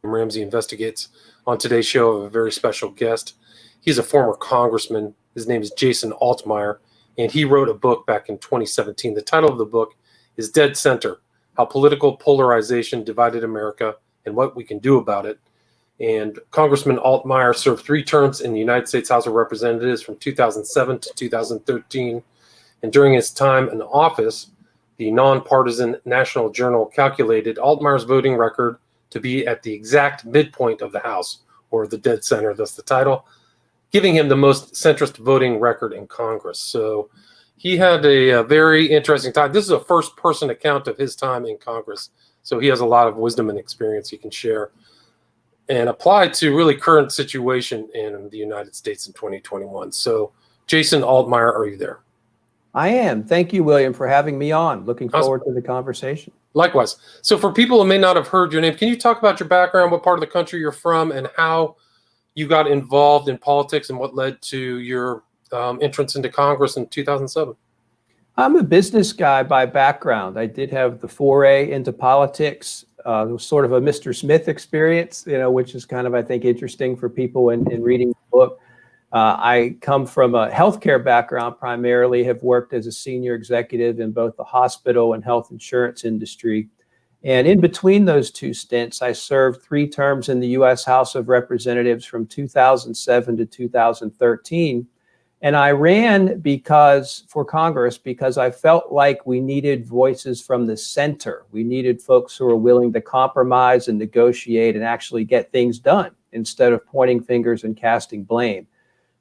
Ramsey investigates on today's show of a very special guest. He's a former congressman. His name is Jason Altmire, and he wrote a book back in 2017. The title of the book is Dead Center: How Political Polarization Divided America and What We Can Do About It. And Congressman Altmire served 3 terms in the United States House of Representatives from 2007 to 2013. And during his time in office, the nonpartisan National Journal calculated Altmire's voting record to be at the exact midpoint of the House, or the dead center, that's the title, giving him the most centrist voting record in Congress. So he had a very interesting time. This is a first-person account of his time in Congress. So he has a lot of wisdom and experience he can share and apply to really current situation in the United States in 2021. So Jason Altmire, are you there? I am. Thank you, William, for having me on. Looking forward to the conversation. Likewise. So for people who may not have heard your name, can you talk about your background, what part of the country you're from, and how you got involved in politics and what led to your entrance into Congress in 2007? I'm a business guy by background. I did have the foray into politics. It was sort of a Mr. Smith experience, which is kind of, I think, interesting for people in reading the book. I come from a healthcare background, primarily have worked as a senior executive in both the hospital and health insurance industry. And in between those 2 stints, I served 3 terms in the U.S. House of Representatives from 2007 to 2013. And I ran for Congress because I felt like we needed voices from the center. We needed folks who are willing to compromise and negotiate and actually get things done instead of pointing fingers and casting blame.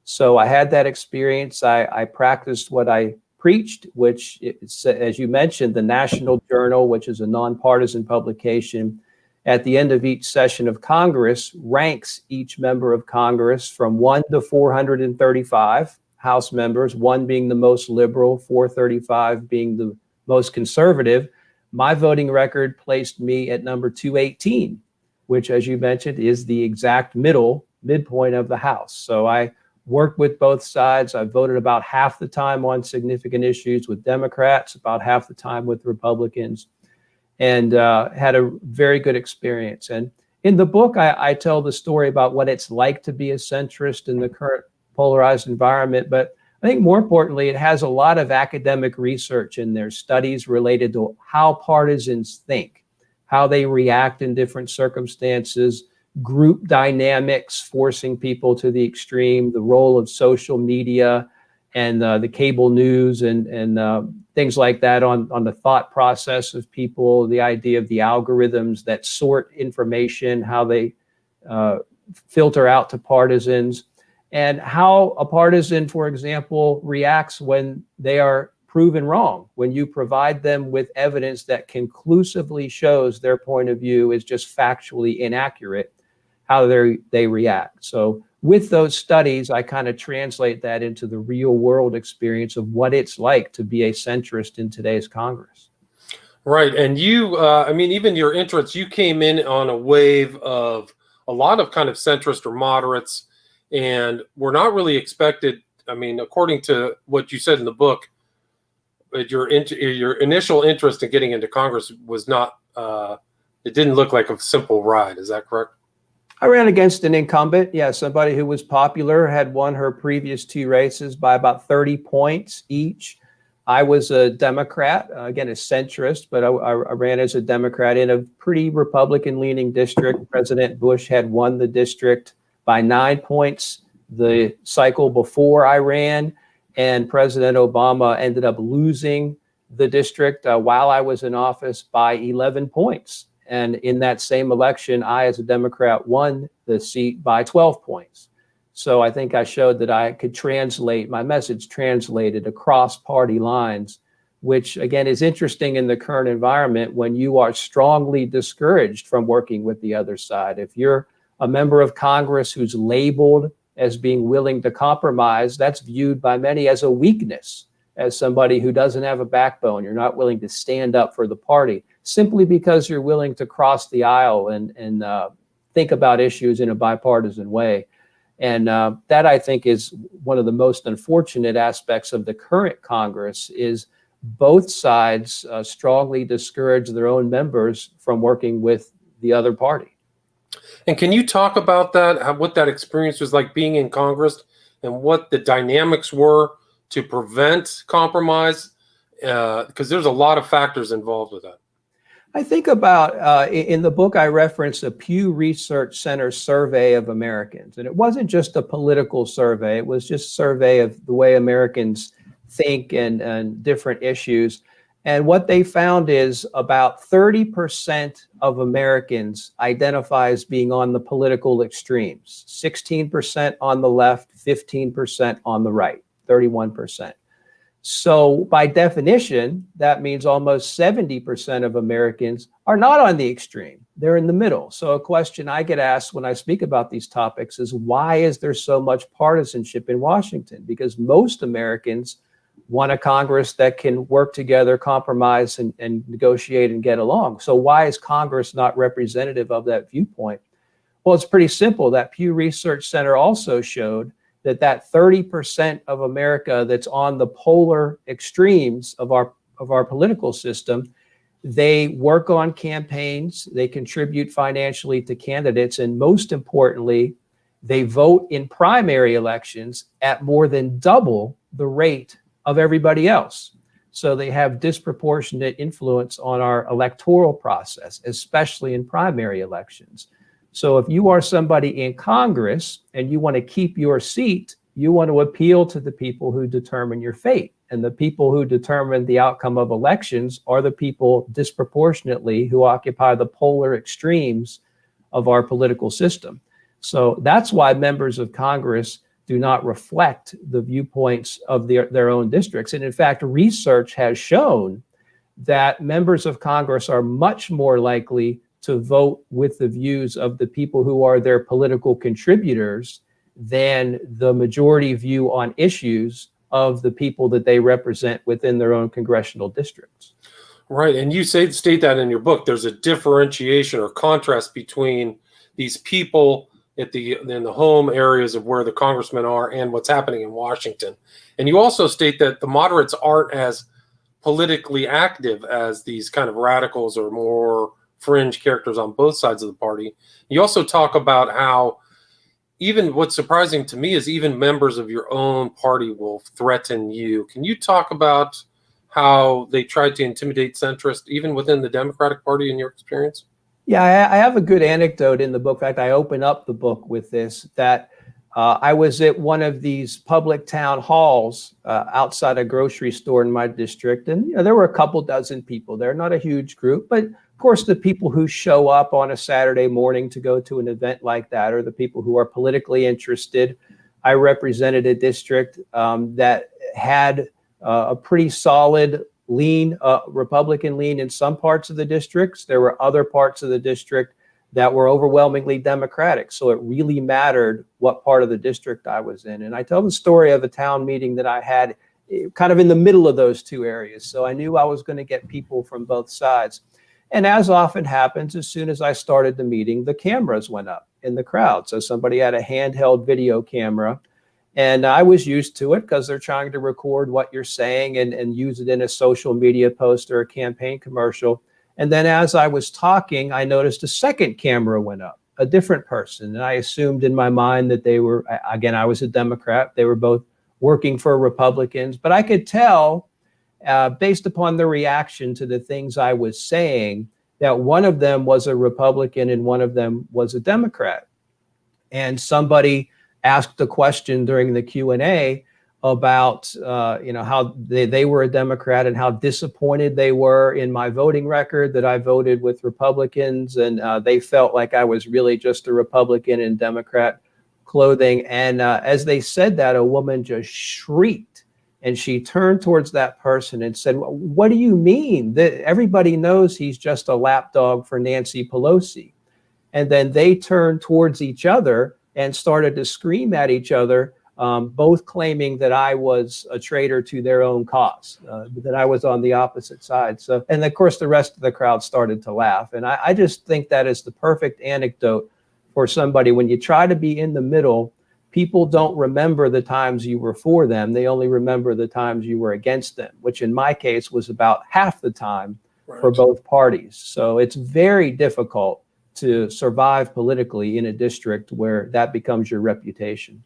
So I had that experience. I practiced what I preached, which is, as you mentioned, the National Journal, which is a nonpartisan publication, at the end of each session of Congress, ranks each member of Congress from 1 to 435 House members, 1 being the most liberal, 435 being the most conservative. My voting record placed me at number 218, which, as you mentioned, is the exact midpoint of the House. So I worked with both sides. I voted about half the time on significant issues with Democrats, about half the time with Republicans, and had a very good experience. And in the book, I tell the story about what it's like to be a centrist in the current polarized environment. But I think more importantly, it has a lot of academic research in there, studies related to how partisans think, how they react in different circumstances, group dynamics forcing people to the extreme, the role of social media and the cable news and things like that on the thought process of people, the idea of the algorithms that sort information, how they filter out to partisans, and how a partisan, for example, reacts when they are proven wrong, when you provide them with evidence that conclusively shows their point of view is just factually inaccurate, how they react. So with those studies, I kind of translate that into the real world experience of what it's like to be a centrist in today's Congress. Right. And you, even your entrance, you came in on a wave of a lot of kind of centrist or moderates, and were not really expected. I mean, according to what you said in the book, your initial interest in getting into Congress was not, it didn't look like a simple ride. Is that correct? I ran against an incumbent, somebody who was popular, had won her previous 2 races by about 30 points each. I was a Democrat, again, a centrist, but I ran as a Democrat in a pretty Republican-leaning district. President Bush had won the district by 9 points the cycle before I ran, and President Obama ended up losing the district while I was in office by 11 points. And in that same election, I, as a Democrat, won the seat by 12 points. So I think I showed that I could translate, my message translated across party lines, which again is interesting in the current environment when you are strongly discouraged from working with the other side. If you're a member of Congress who's labeled as being willing to compromise, that's viewed by many as a weakness, as somebody who doesn't have a backbone. You're not willing to stand up for the party simply because you're willing to cross the aisle and think about issues in a bipartisan way. And that, I think, is one of the most unfortunate aspects of the current Congress is both sides strongly discourage their own members from working with the other party. And can you talk about that, what that experience was like being in Congress and what the dynamics were to prevent compromise? Because there's a lot of factors involved with that. I think about, in the book, I referenced a Pew Research Center survey of Americans. And it wasn't just a political survey, it was just a survey of the way Americans think and different issues. And what they found is about 30% of Americans identify as being on the political extremes, 16% on the left, 15% on the right, 31%. So by definition, that means almost 70% of Americans are not on the extreme. They're in the middle. So a question I get asked when I speak about these topics is, why is there so much partisanship in Washington? Because most Americans want a Congress that can work together, compromise, and negotiate and get along. So why is Congress not representative of that viewpoint? Well, it's pretty simple. That Pew Research Center also showed that 30% of America that's on the polar extremes of our political system, they work on campaigns, they contribute financially to candidates, and most importantly, they vote in primary elections at more than double the rate of everybody else. So they have disproportionate influence on our electoral process, especially in primary elections. So if you are somebody in Congress and you want to keep your seat, you want to appeal to the people who determine your fate. And the people who determine the outcome of elections are the people disproportionately who occupy the polar extremes of our political system. So that's why members of Congress do not reflect the viewpoints of their own districts. And in fact, research has shown that members of Congress are much more likely to vote with the views of the people who are their political contributors than the majority view on issues of the people that they represent within their own congressional districts. Right. And you state that in your book. There's a differentiation or contrast between these people in the home areas of where the congressmen are and what's happening in Washington. And you also state that the moderates aren't as politically active as these kind of radicals or more fringe characters on both sides of the party. You also talk about how even what's surprising to me is even members of your own party will threaten you. Can you talk about how they tried to intimidate centrists even within the Democratic Party in your experience? Yeah, I have a good anecdote in the book. In fact, I open up the book with this, that I was at one of these public town halls outside a grocery store in my district. And there were a couple dozen people there, not a huge group, but of course, the people who show up on a Saturday morning to go to an event like that are the people who are politically interested. I represented a district that had a pretty solid lean, Republican lean in some parts of the districts. There were other parts of the district that were overwhelmingly Democratic. So it really mattered what part of the district I was in. And I tell the story of a town meeting that I had kind of in the middle of those two areas. So I knew I was going to get people from both sides. And as often happens, as soon as I started the meeting, the cameras went up in the crowd. So somebody had a handheld video camera, and I was used to it because they're trying to record what you're saying and use it in a social media post or a campaign commercial. And then as I was talking, I noticed a second camera went up, a different person. And I assumed in my mind that they were, again, I was a Democrat. They were both working for Republicans, but I could tell based upon the reaction to the things I was saying, that one of them was a Republican and one of them was a Democrat. And somebody asked a question during the Q&A about how they were a Democrat and how disappointed they were in my voting record, that I voted with Republicans, and they felt like I was really just a Republican in Democrat clothing. And as they said that, a woman just shrieked. And she turned towards that person and said, "What do you mean? That everybody knows he's just a lapdog for Nancy Pelosi." And then they turned towards each other and started to scream at each other, both claiming that I was a traitor to their own cause, that I was on the opposite side. So, and of course, the rest of the crowd started to laugh. And I just think that is the perfect anecdote for somebody. When you try to be in the middle, people don't remember the times you were for them. They only remember the times you were against them, which in my case was about half the time for both parties. So it's very difficult to survive politically in a district where that becomes your reputation.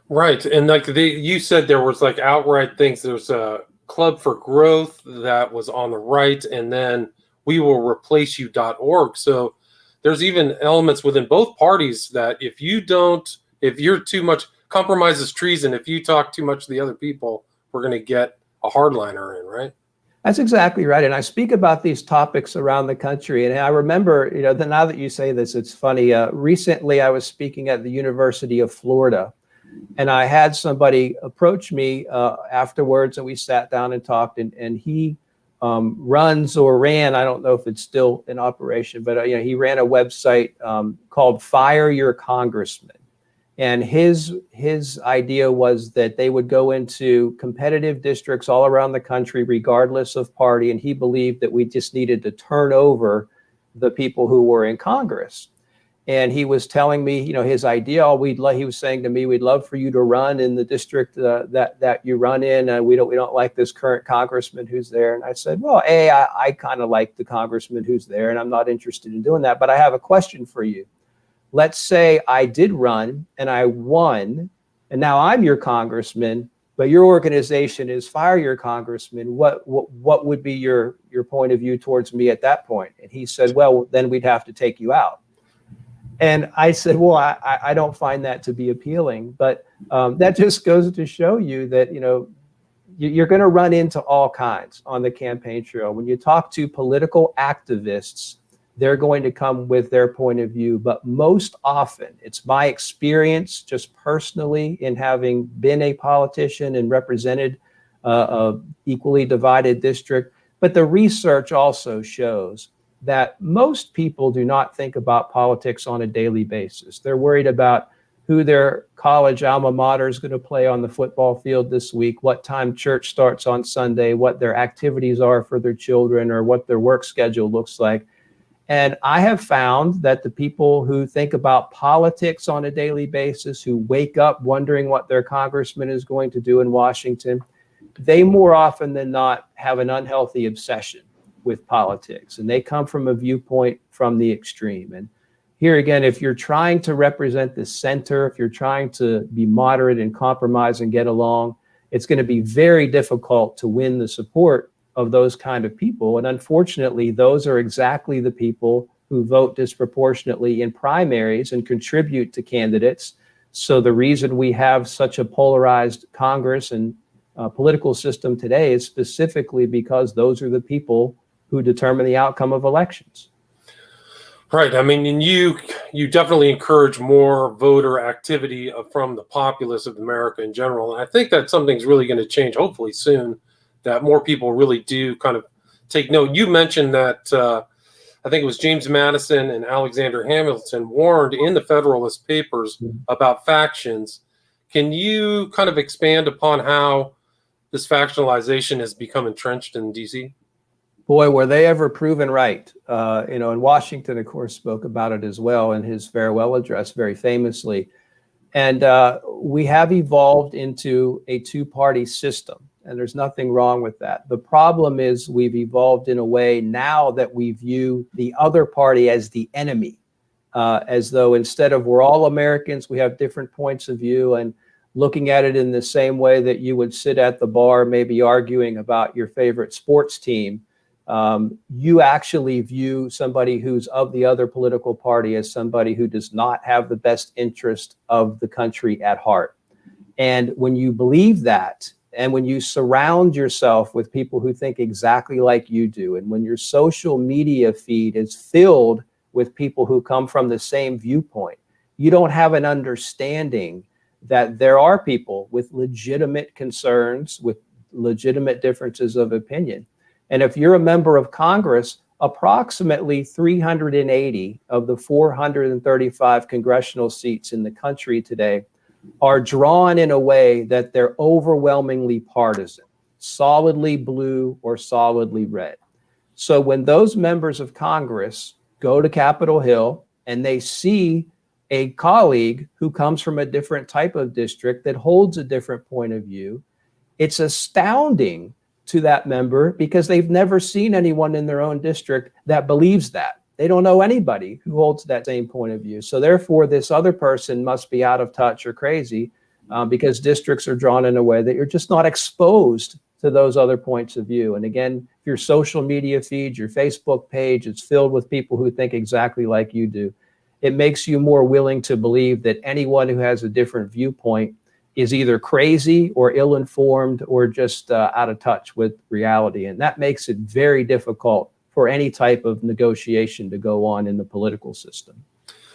Right. And like you said, there was like outright things. There's a Club for Growth that was on the right, and then we will replace you.org. So there's even elements within both parties that if you're too much, compromises treason. If you talk too much to the other people, we're going to get a hardliner in, right? That's exactly right. And I speak about these topics around the country. And I remember, now that you say this, it's funny. Recently, I was speaking at the University of Florida, and I had somebody approach me afterwards, and we sat down and talked. And he runs or ran, I don't know if it's still in operation, but he ran a website called Fire Your Congressman. And his idea was that they would go into competitive districts all around the country, regardless of party. And he believed that we just needed to turn over the people who were in Congress. And he was telling me, his idea. He was saying to me, "We'd love for you to run in the district that you run in. We don't like this current congressman who's there." And I said, "Well, I kind of like the congressman who's there, and I'm not interested in doing that. But I have a question for you. Let's say I did run and I won, and now I'm your congressman, but your organization is Fire Your Congressman. What would be your point of view towards me at that point?" And he said, "Well, then we'd have to take you out." And I said, "Well, I don't find that to be appealing." But that just goes to show you that, you're going to run into all kinds on the campaign trail. When you talk to political activists, they're going to come with their point of view. But most often, it's my experience just personally in having been a politician and represented a equally divided district. But the research also shows that most people do not think about politics on a daily basis. They're worried about who their college alma mater is going to play on the football field this week, what time church starts on Sunday, what their activities are for their children, or what their work schedule looks like. And I have found that the people who think about politics on a daily basis, who wake up wondering what their congressman is going to do in Washington, they more often than not have an unhealthy obsession with politics. And they come from a viewpoint from the extreme. And here again, if you're trying to represent the center, if you're trying to be moderate and compromise and get along, it's going to be very difficult to win the support of those kind of people. And unfortunately, those are exactly the people who vote disproportionately in primaries and contribute to candidates. So the reason we have such a polarized Congress and political system today is specifically because those are the people who determine the outcome of elections. Right. I mean, and you definitely encourage more voter activity from the populace of America in general. And I think that something's really going to change, hopefully soon, that more people really do kind of take note. You mentioned that I think it was James Madison and Alexander Hamilton warned in the Federalist Papers about factions. Can you kind of expand upon how this factionalization has become entrenched in D.C.? Boy, were they ever proven right. And Washington, of course, spoke about it as well in his farewell address very famously. And we have evolved into a two-party system. And there's nothing wrong with that. The problem is we've evolved in a way now that we view the other party as the enemy, as though instead of we're all Americans, we have different points of view, and looking at it in the same way that you would sit at the bar, maybe arguing about your favorite sports team. You actually view somebody who's of the other political party as somebody who does not have the best interest of the country at heart. And when you believe that, and when you surround yourself with people who think exactly like you do, and when your social media feed is filled with people who come from the same viewpoint, you don't have an understanding that there are people with legitimate concerns, with legitimate differences of opinion. And if you're a member of Congress, approximately 380 of the 435 congressional seats in the country today are drawn in a way that they're overwhelmingly partisan, solidly blue or solidly red. So when those members of Congress go to Capitol Hill and they see a colleague who comes from a different type of district that holds a different point of view, it's astounding to that member because they've never seen anyone in their own district that believes that. They don't know anybody who holds that same point of view. So therefore, this other person must be out of touch or crazy, because districts are drawn in a way that you're just not exposed to those other points of view. And again, your social media feed, your Facebook page, it's filled with people who think exactly like you do. It makes you more willing to believe that anyone who has a different viewpoint is either crazy or ill-informed or just out of touch with reality. And that makes it very difficult for any type of negotiation to go on in the political system.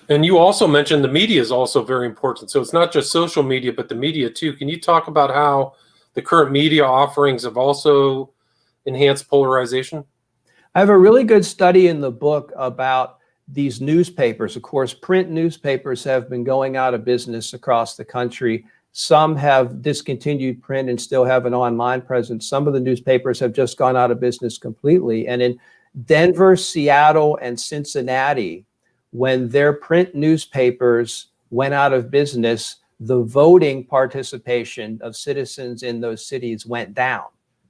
And you also mentioned the media is also very important. So it's not just social media, but the media too. Can you talk about how the current media offerings have also enhanced polarization? I have a really good study in the book about these newspapers. Of course, print newspapers have been going out of business across the country. Some have discontinued print and still have an online presence. Some of the newspapers have just gone out of business completely. And in Denver, Seattle, and Cincinnati, when their print newspapers went out of business, the voting participation of citizens in those cities went down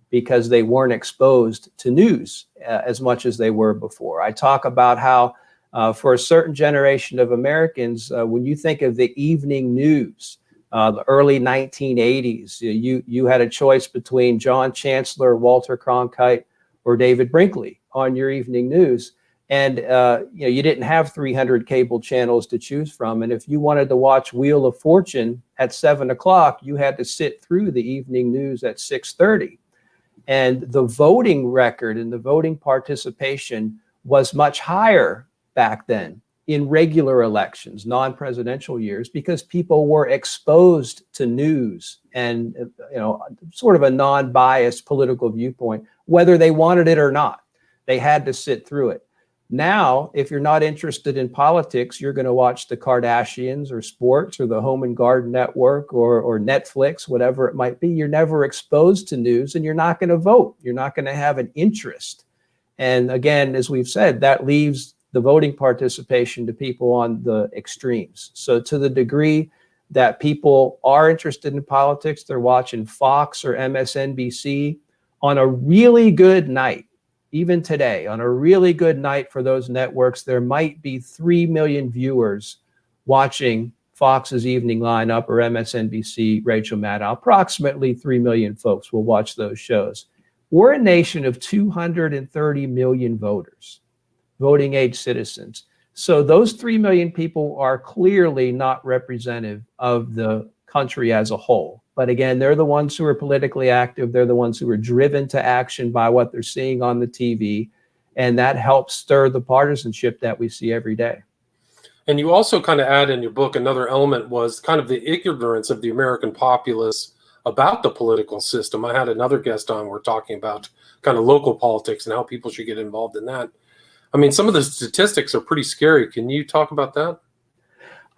because they weren't exposed to news as much as they were before. I talk about how for a certain generation of Americans, when you think of the evening news, the early 1980s, you had a choice between John Chancellor, Walter Cronkite, or David Brinkley on your evening news. And you didn't have 300 cable channels to choose from. And if you wanted to watch Wheel of Fortune at 7 o'clock, you had to sit through the evening news at 6:30. And the voting record and the voting participation was much higher back then in regular elections, non-presidential years, because people were exposed to news and sort of a non-biased political viewpoint, whether they wanted it or not. They had to sit through it. Now, if you're not interested in politics, you're going to watch the Kardashians or sports or the Home and Garden Network or Netflix, whatever it might be. You're never exposed to news and you're not going to vote. You're not going to have an interest. And again, as we've said, that leaves the voting participation to people on the extremes. So to the degree that people are interested in politics, they're watching Fox or MSNBC on a really good night. Even today, on a really good night for those networks, there might be 3 million viewers watching Fox's evening lineup or MSNBC Rachel Maddow. Approximately 3 million folks will watch those shows. We're a nation of 230 million voters, voting age citizens. So those 3 million people are clearly not representative of the country as a whole. But again, they're the ones who are politically active. They're the ones who are driven to action by what they're seeing on the TV. And that helps stir the partisanship that we see every day. And you also kind of add in your book, another element was kind of the ignorance of the American populace about the political system. I had another guest on, we're talking about kind of local politics and how people should get involved in that. I mean, some of the statistics are pretty scary. Can you talk about that?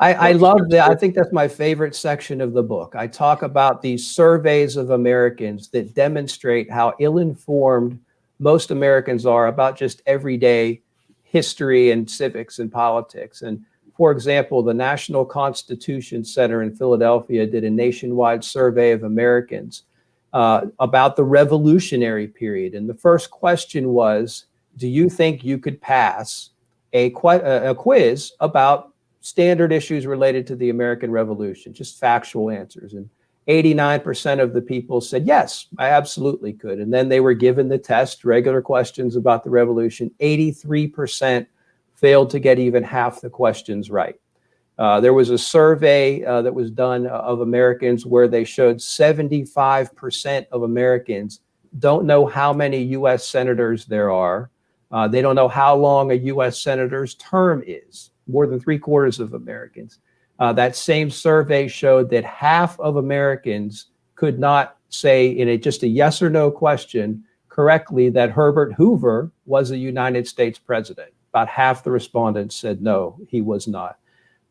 I love that. I think that's my favorite section of the book. I talk about these surveys of Americans that demonstrate how ill-informed most Americans are about just everyday history and civics and politics. And for example, the National Constitution Center in Philadelphia did a nationwide survey of Americans about the Revolutionary period. And the first question was, do you think you could pass a quiz about standard issues related to the American Revolution, just factual answers? And 89% of the people said, yes, I absolutely could. And then they were given the test, regular questions about the revolution. 83% failed to get even half the questions right. There was a survey that was done of Americans where they showed 75% of Americans don't know how many U.S. senators there are. They don't know how long a U.S. senator's term is. More than 3/4 of Americans. That same survey showed that half of Americans could not say in just a yes or no question correctly that Herbert Hoover was a United States president. About half the respondents said no, he was not.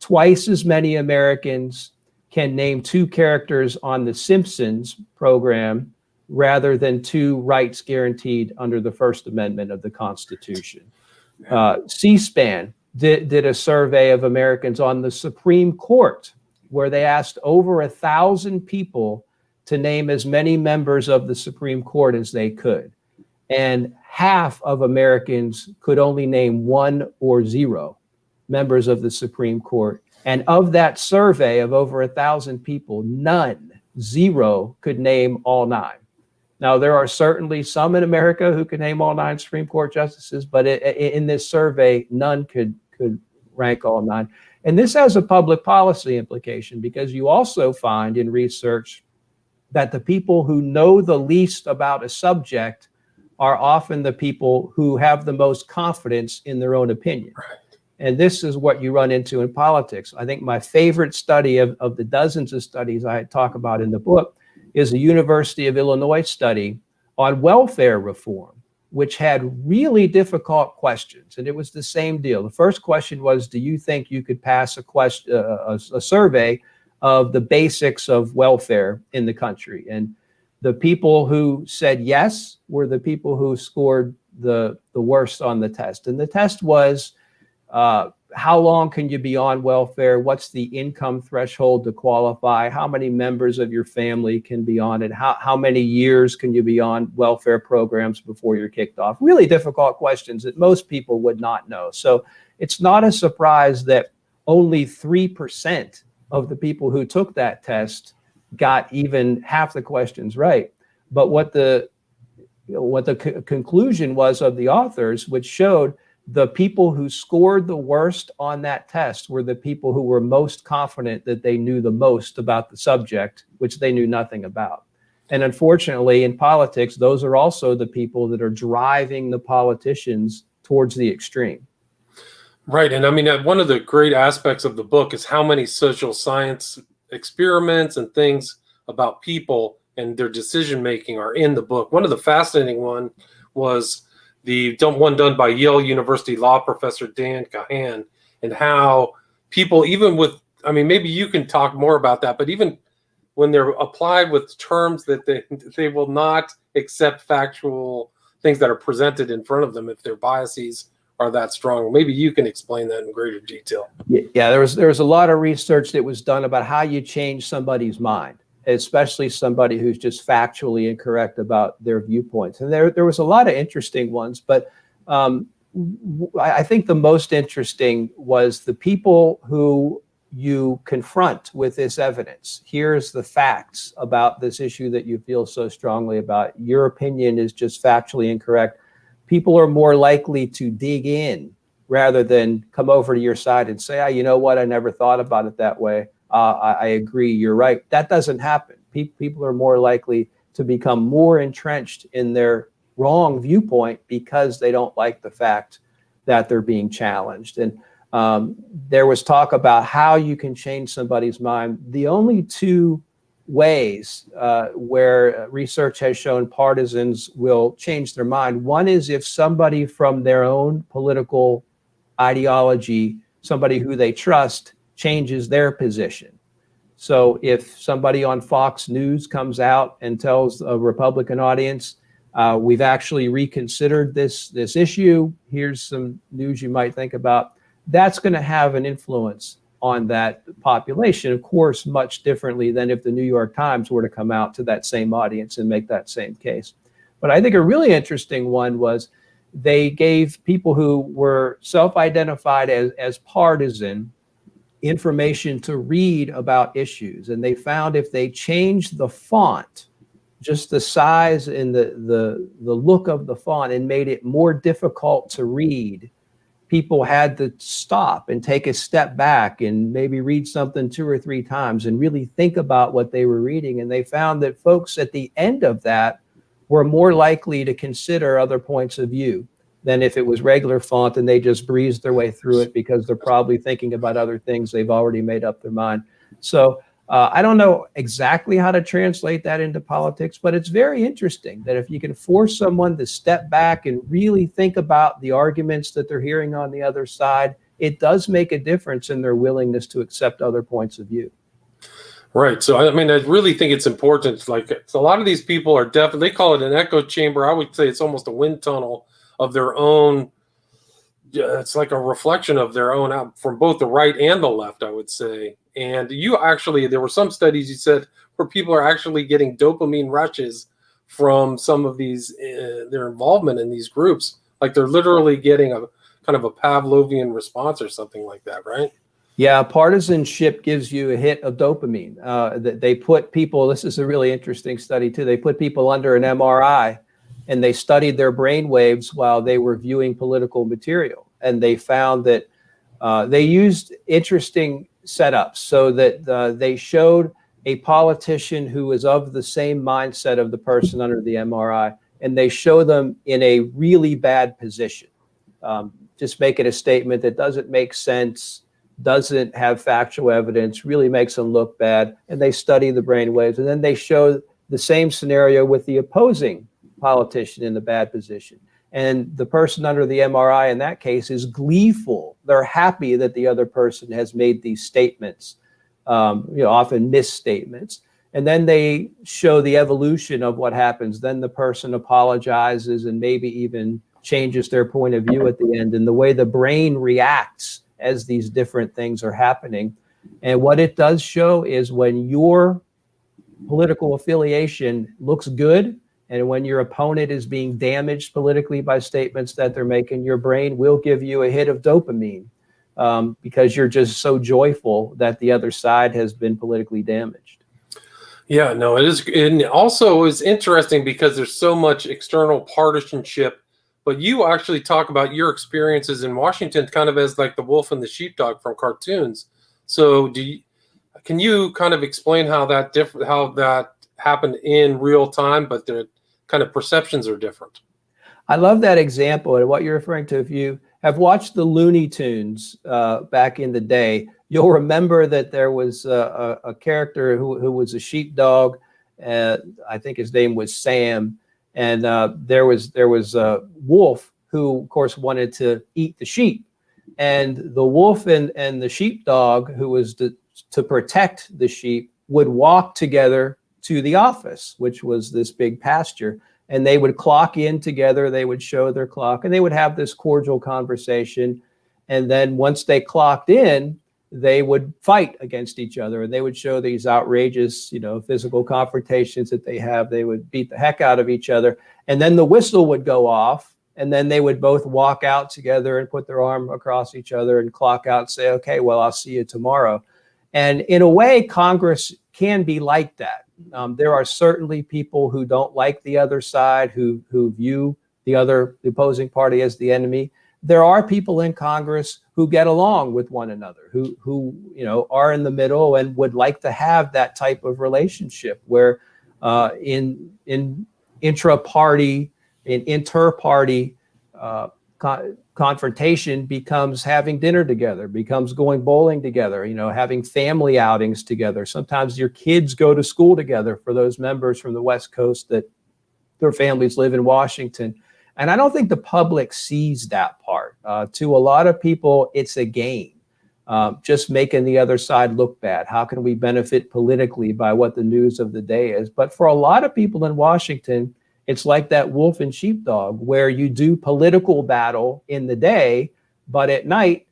Twice as many Americans can name 2 characters on the Simpsons program rather than 2 rights guaranteed under the First Amendment of the Constitution. C-SPAN did a survey of Americans on the Supreme Court, where they asked over 1,000 people to name as many members of the Supreme Court as they could. And half of Americans could only name 1 or 0 members of the Supreme Court. And of that survey of over 1,000 people, none, 0, could name all 9. Now, there are certainly some in America who can name all 9 Supreme Court justices, but in this survey, none could rank all 9. And this has a public policy implication, because you also find in research that the people who know the least about a subject are often the people who have the most confidence in their own opinion. And this is what you run into in politics. I think my favorite study of the dozens of studies I talk about in the book is a University of Illinois study on welfare reform, which had really difficult questions. And it was the same deal. The first question was, do you think you could pass a survey of the basics of welfare in the country? And the people who said yes were the people who scored the worst on the test. And the test was, how long can you be on welfare? What's the income threshold to qualify? How many members of your family can be on it? How many years can you be on welfare programs before you're kicked off? Really difficult questions that most people would not know. So it's not a surprise that only 3% of the people who took that test got even half the questions right. But what the conclusion was of the authors, which showed the people who scored the worst on that test were the people who were most confident that they knew the most about the subject, which they knew nothing about. And unfortunately, in politics, those are also the people that are driving the politicians towards the extreme. Right. And I mean, one of the great aspects of the book is how many social science experiments and things about people and their decision making are in the book. One of the fascinating one was the one done by Yale University law professor Dan Kahan, and how people, even with, I mean, maybe you can talk more about that, but even when they're applied with terms that they will not accept factual things that are presented in front of them if their biases are that strong. Maybe you can explain that in greater detail. Yeah, there was a lot of research that was done about how you change somebody's mind, especially somebody who's just factually incorrect about their viewpoints. And there was a lot of interesting ones, but I think the most interesting was the people who you confront with this evidence. Here's the facts about this issue that you feel so strongly about. Your opinion is just factually incorrect. People are more likely to dig in rather than come over to your side and say, you know what, I never thought about it that way. I agree, you're right. That doesn't happen. People are more likely to become more entrenched in their wrong viewpoint because they don't like the fact that they're being challenged. And there was talk about how you can change somebody's mind. The only two ways where research has shown partisans will change their mind. One is if somebody from their own political ideology, somebody who they trust, changes their position. So if somebody on Fox News comes out and tells a Republican audience, we've actually reconsidered this issue, here's some news you might think about, that's going to have an influence on that population, of course, much differently than if the New York Times were to come out to that same audience and make that same case. But I think a really interesting one was they gave people who were self-identified as partisan information to read about issues. And they found if they changed the font, just the size and the look of the font, and made it more difficult to read, people had to stop and take a step back and maybe read something 2 or 3 times and really think about what they were reading. And they found that folks at the end of that were more likely to consider other points of view than if it was regular font and they just breezed their way through it because they're probably thinking about other things they've already made up their mind. So I don't know exactly how to translate that into politics, but it's very interesting that if you can force someone to step back and really think about the arguments that they're hearing on the other side, it does make a difference in their willingness to accept other points of view. Right. So, I mean, I really think it's important. Like, a lot of these people are definitely, they call it an echo chamber. I would say it's almost a wind tunnel of their own. It's like a reflection of their own from both the right and the left, I would say. And you actually, there were some studies you said where people are actually getting dopamine rushes from some of these their involvement in these groups. Like they're literally getting a kind of a Pavlovian response or something like that, right? Yeah, partisanship gives you a hit of dopamine. They put people, this is a really interesting study too, they put people under an MRI and they studied their brain waves while they were viewing political material. And they found that they used interesting setups so that they showed a politician who was of the same mindset of the person under the MRI, and they show them in a really bad position. Just making a statement that doesn't make sense, doesn't have factual evidence, really makes them look bad, and they study the brain waves. And then they show the same scenario with the opposing politician in the bad position. And the person under the MRI in that case is gleeful. They're happy that the other person has made these statements, often misstatements. And then they show the evolution of what happens. Then the person apologizes and maybe even changes their point of view at the end, and the way the brain reacts as these different things are happening. And what it does show is when your political affiliation looks good and when your opponent is being damaged politically by statements that they're making, your brain will give you a hit of dopamine because you're just so joyful that the other side has been politically damaged. Yeah, no, it is. And also it's interesting because there's so much external partisanship, but you actually talk about your experiences in Washington kind of as like the wolf and the sheepdog from cartoons. So can you kind of explain how that happened in real time, but the kind of perceptions are different? I love that example. And what you're referring to, if you have watched the Looney Tunes back in the day, you'll remember that there was a character who was a sheepdog. I think his name was Sam. And there was a wolf who, of course, wanted to eat the sheep. And the wolf and the sheepdog, who was to protect the sheep, would walk together to the office, which was this big pasture. And they would clock in together. They would show their clock, and they would have this cordial conversation. And then once they clocked in, they would fight against each other, and they would show these outrageous, physical confrontations that they have. They would beat the heck out of each other. And then the whistle would go off, and then they would both walk out together and put their arm across each other and clock out and say, okay, well, I'll see you tomorrow. And in a way, Congress can be like that. There are certainly people who don't like the other side, who view the opposing party as the enemy. There are people in Congress who get along with one another, who are in the middle and would like to have that type of relationship where in intra-party, in inter-party confrontation becomes having dinner together, becomes going bowling together, having family outings together. Sometimes your kids go to school together for those members from the West Coast that their families live in Washington. And I don't think the public sees that part. To a lot of people, it's a game, just making the other side look bad. How can we benefit politically by what the news of the day is? But for a lot of people in Washington, it's like that wolf and sheepdog, where you do political battle in the day, but at night,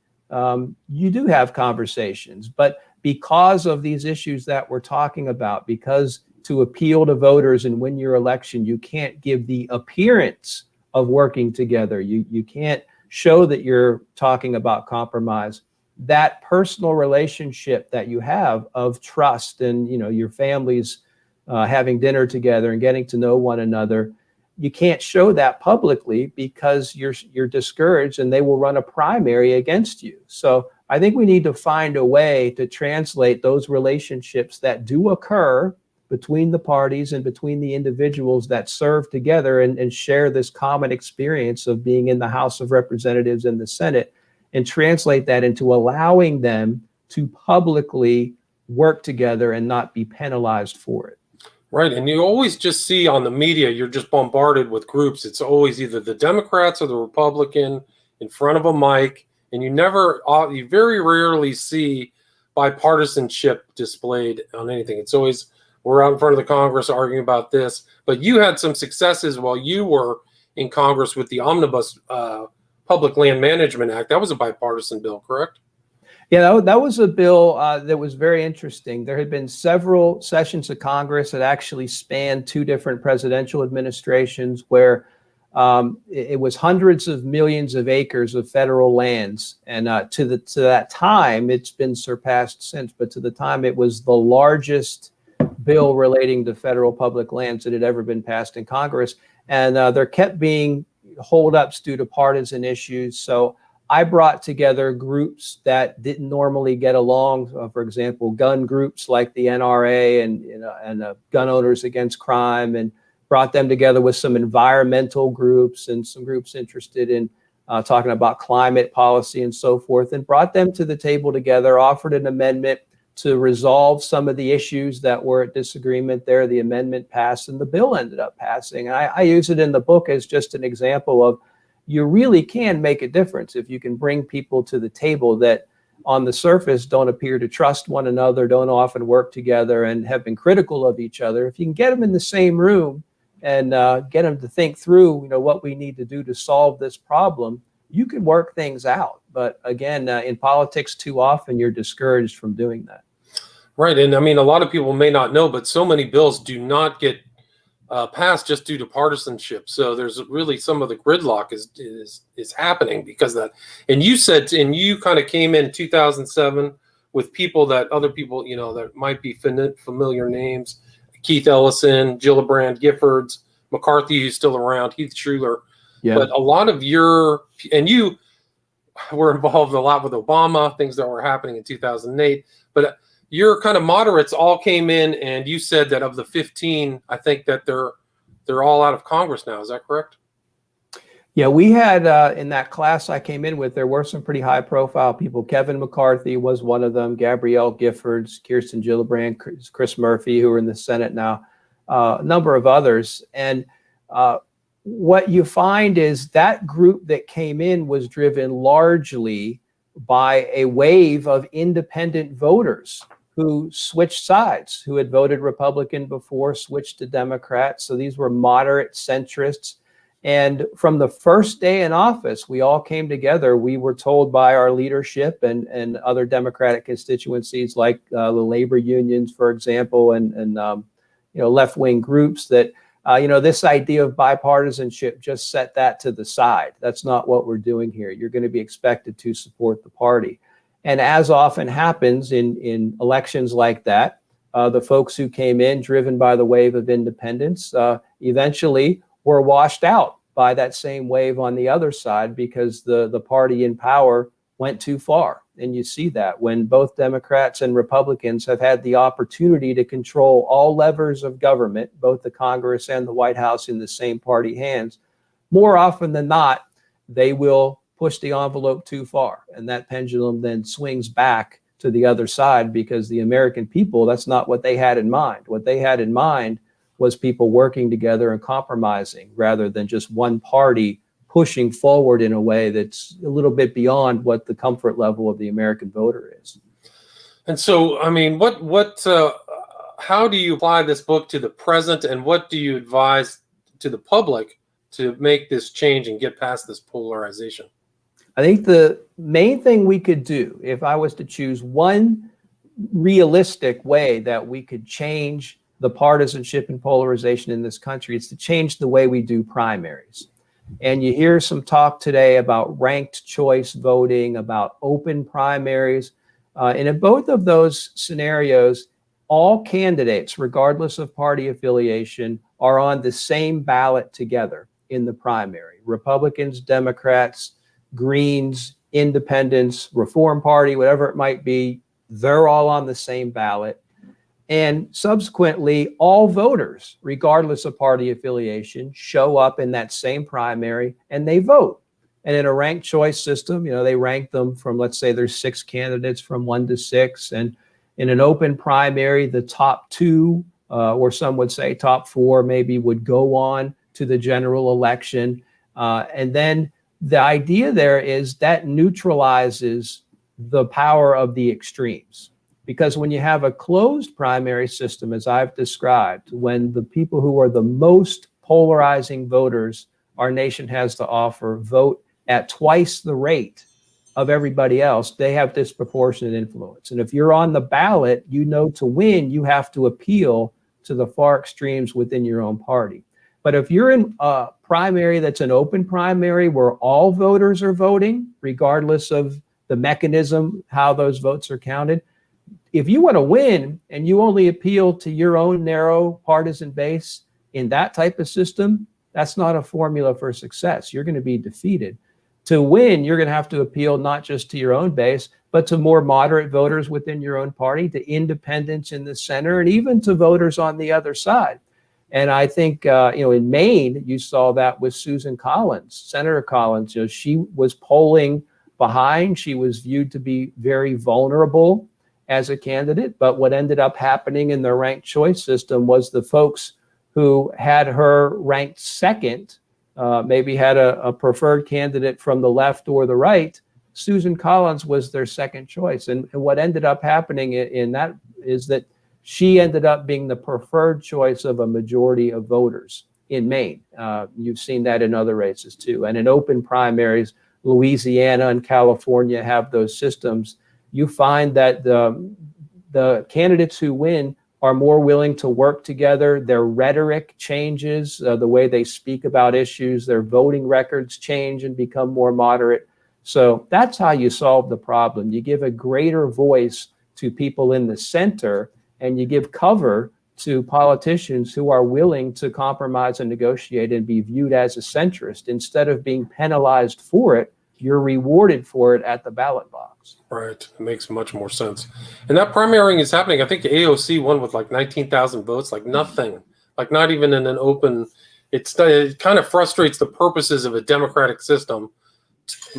you do have conversations. But because of these issues that we're talking about, because to appeal to voters and win your election, you can't give the appearance of working together. You can't show that you're talking about compromise. That personal relationship that you have of trust and your families having dinner together and getting to know one another, you can't show that publicly because you're discouraged and they will run a primary against you. So I think we need to find a way to translate those relationships that do occur between the parties and between the individuals that serve together and share this common experience of being in the House of Representatives and the Senate, and translate that into allowing them to publicly work together and not be penalized for it. Right. And you always just see on the media, you're just bombarded with groups. It's always either the Democrats or the Republican in front of a mic. And you very rarely see bipartisanship displayed on anything. It's always, we're out in front of the Congress arguing about this. But you had some successes while you were in Congress with the Omnibus Public Land Management Act. That was a bipartisan bill, correct? Yeah, that was a bill that was very interesting. There had been several sessions of Congress that actually spanned two different presidential administrations where it was hundreds of millions of acres of federal lands. And to that time, it's been surpassed since, but to the time, it was the largest bill relating to federal public lands that had ever been passed in Congress. And there kept being holdups due to partisan issues. So I brought together groups that didn't normally get along. For example, gun groups like the NRA and Gun Owners Against Crime, and brought them together with some environmental groups and some groups interested in talking about climate policy and so forth, and brought them to the table together, offered an amendment to resolve some of the issues that were at disagreement there. The amendment passed and the bill ended up passing. I use it in the book as just an example of you really can make a difference if you can bring people to the table that on the surface don't appear to trust one another, don't often work together, and have been critical of each other. If you can get them in the same room and get them to think through, what we need to do to solve this problem, you can work things out. But again, in politics, too often you're discouraged from doing that. Right. And I mean, a lot of people may not know, but so many bills do not get passed just due to partisanship. So there's really some of the gridlock is happening because of that. And you said, and you kind of came in 2007 with other people, that might be familiar names: Keith Ellison, Gillibrand Giffords, McCarthy, who's still around, Heath Schuler. Yeah. But a lot of you were involved a lot with Obama, things that were happening in 2008. But your kind of moderates all came in, and you said that of the 15, I think that they're all out of Congress now. Is that correct? Yeah, we had in that class I came in with, there were some pretty high-profile people. Kevin McCarthy was one of them. Gabrielle Giffords, Kirsten Gillibrand, Chris Murphy, who are in the Senate now, a number of others. And what you find is that group that came in was driven largely by a wave of independent voters who switched sides, who had voted Republican before, switched to Democrat. So these were moderate centrists. And from the first day in office, we all came together. We were told by our leadership and other Democratic constituencies like the labor unions, for example, and left-wing groups that this idea of bipartisanship, just set that to the side. That's not what we're doing here. You're going to be expected to support the party. And as often happens in elections like that, the folks who came in driven by the wave of independence eventually were washed out by that same wave on the other side because the party in power went too far. And you see that when both Democrats and Republicans have had the opportunity to control all levers of government, both the Congress and the White House, in the same party hands, more often than not, they will push the envelope too far. And that pendulum then swings back to the other side because the American people, that's not what they had in mind. What they had in mind was people working together and compromising rather than just one party pushing forward in a way that's a little bit beyond what the comfort level of the American voter is. And so, I mean, how do you apply this book to the present, and what do you advise to the public to make this change and get past this polarization? I think the main thing we could do, if I was to choose one realistic way that we could change the partisanship and polarization in this country, is to change the way we do primaries. And you hear some talk today about ranked choice voting, about open primaries. And in both of those scenarios, all candidates, regardless of party affiliation, are on the same ballot together in the primary. Republicans, Democrats, Greens, Independents, Reform Party, whatever it might be, they're all on the same ballot. And subsequently, all voters, regardless of party affiliation, show up in that same primary and they vote. And in a ranked choice system, they rank them from, let's say there's 6 candidates from 1 to 6. And in an open primary, the top 2, or some would say top 4 maybe, would go on to the general election. And then the idea there is that neutralizes the power of the extremes. Because when you have a closed primary system, as I've described, when the people who are the most polarizing voters our nation has to offer vote at twice the rate of everybody else, they have disproportionate influence. And if you're on the ballot, you know to win, you have to appeal to the far extremes within your own party. But if you're in a primary that's an open primary where all voters are voting, regardless of the mechanism, how those votes are counted, if you want to win and you only appeal to your own narrow partisan base in that type of system, that's not a formula for success. You're going to be defeated. To win, you're going to have to appeal not just to your own base, but to more moderate voters within your own party, to independents in the center, and even to voters on the other side. And I think, in Maine, you saw that with Susan Collins, Senator Collins. She was polling behind. She was viewed to be very vulnerable as a candidate. But what ended up happening in the ranked choice system was the folks who had her ranked second, maybe had a preferred candidate from the left or the right, Susan Collins was their second choice. And what ended up happening in that is that she ended up being the preferred choice of a majority of voters in Maine. You've seen that in other races too. And in open primaries, Louisiana and California have those systems. You find that the candidates who win are more willing to work together. Their rhetoric changes, the way they speak about issues, their voting records change and become more moderate. So that's how you solve the problem. You give a greater voice to people in the center, and you give cover to politicians who are willing to compromise and negotiate and be viewed as a centrist. Instead of being penalized for it, you're rewarded for it at the ballot box. Right. It makes much more sense. And that primarying is happening. I think AOC won with like 19,000 votes, like nothing, like not even in an open. It kind of frustrates the purposes of a democratic system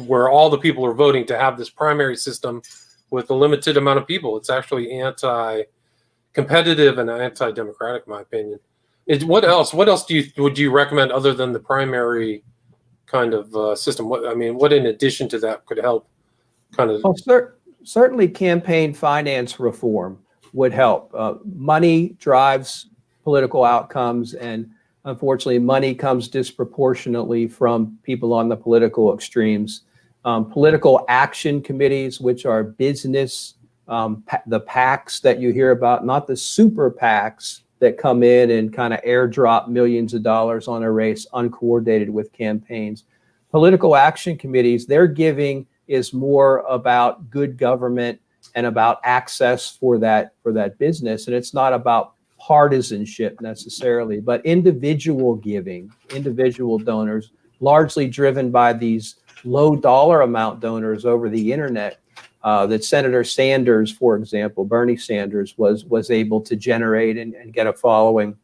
where all the people are voting to have this primary system with a limited amount of people. It's actually anti-competitive and anti-democratic, in my opinion. What else would you recommend other than the primary kind of system? What in addition to that could help kind of? Well, certainly campaign finance reform would help. Money drives political outcomes, and unfortunately, money comes disproportionately from people on the political extremes. Political action committees, which are business, the PACs that you hear about, not the super PACs that come in and kind of airdrop millions of dollars on a race uncoordinated with campaigns. Political action committees, their giving is more about good government and about access for that business. And it's not about partisanship necessarily, but individual giving, individual donors, largely driven by these low dollar amount donors over the internet that Senator Sanders, for example, Bernie Sanders was able to generate and get a following.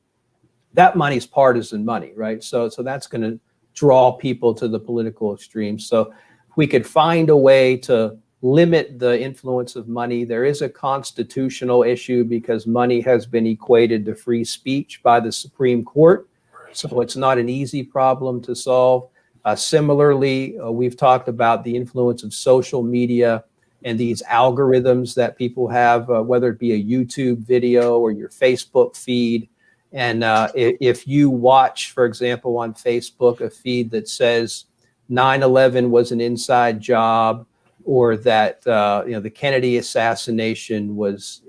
That money's partisan money, right? So that's going to draw people to the political extremes. So if we could find a way to limit the influence of money. There is a constitutional issue because money has been equated to free speech by the Supreme Court. So it's not an easy problem to solve. Similarly, we've talked about the influence of social media and these algorithms that people have, whether it be a YouTube video or your Facebook feed. And if you watch, for example, on Facebook, a feed that says 9/11 was an inside job, or that the Kennedy assassination was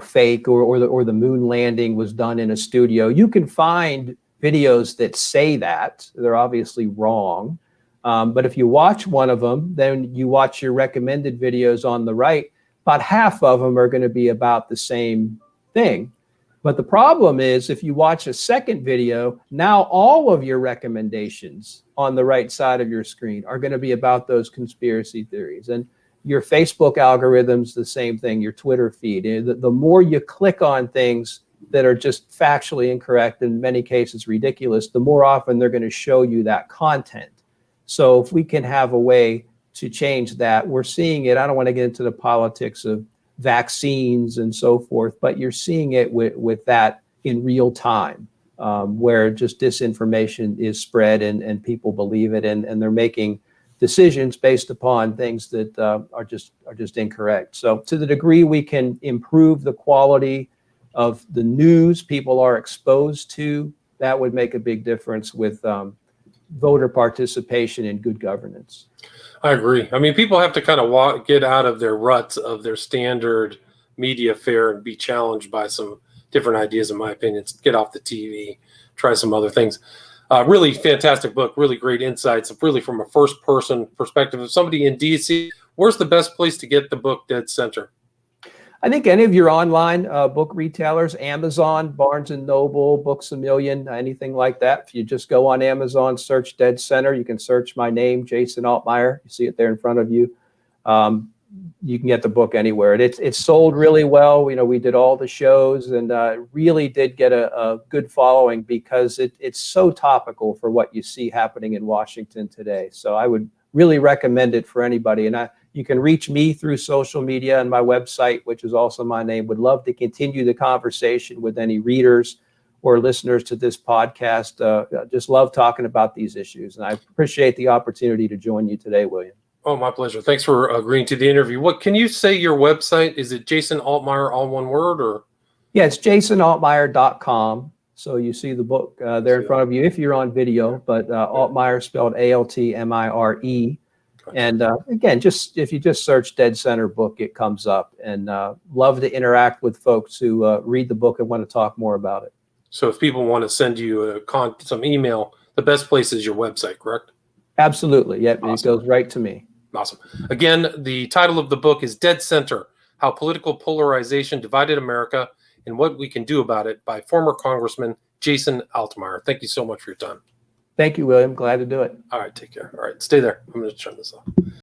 fake, or the moon landing was done in a studio, you can find videos that say that. They're obviously wrong. But if you watch one of them, then you watch your recommended videos on the right, about half of them are going to be about the same thing. But the problem is, if you watch a second video, now all of your recommendations on the right side of your screen are going to be about those conspiracy theories. And your Facebook algorithm's the same thing, your Twitter feed. The more you click on things that are just factually incorrect, in many cases ridiculous, the more often they're going to show you that content. So if we can have a way to change that, we're seeing it. I don't want to get into the politics of vaccines and so forth, but you're seeing it with that in real time, where just disinformation is spread and people believe it, and they're making decisions based upon things that are just incorrect. So to the degree we can improve the quality of the news people are exposed to, that would make a big difference with voter participation and good governance. I agree. I mean, people have to kind of get out of their ruts of their standard media fare and be challenged by some different ideas, in my opinion. Get off the TV, try some other things. Really fantastic book, really great insights, really from a first-person perspective. If somebody in DC, where's the best place to get the book Dead Center? I think any of your online book retailers, Amazon, Barnes & Noble, Books A Million, anything like that. If you just go on Amazon, search Dead Center, you can search my name, Jason Altmire. You see it there in front of you. You can get the book anywhere. It's sold really well. You know, we did all the shows and really did get a good following because it's so topical for what you see happening in Washington today. So I would really recommend it for anybody. And you can reach me through social media and my website, which is also my name. Would love to continue the conversation with any readers or listeners to this podcast. Just love talking about these issues. And I appreciate the opportunity to join you today, William. Oh, my pleasure. Thanks for agreeing to the interview. What can you say your website? Is it Jason Altmire, all one word, or? Yeah, it's jasonaltmire.com. So you see the book there in front of you if you're on video, but Altmire spelled Altmire. And again, if you just search Dead Center book, it comes up. And love to interact with folks who read the book and want to talk more about it. So if people want to send you some email, the best place is your website, correct? Absolutely. Yep. Awesome. It goes right to me. Awesome. Again, the title of the book is Dead Center, How Political Polarization Divided America and What We Can Do About It, by former Congressman Jason Altmire. Thank you so much for your time. Thank you, William. Glad to do it. All right. Take care. All right. Stay there. I'm going to turn this off.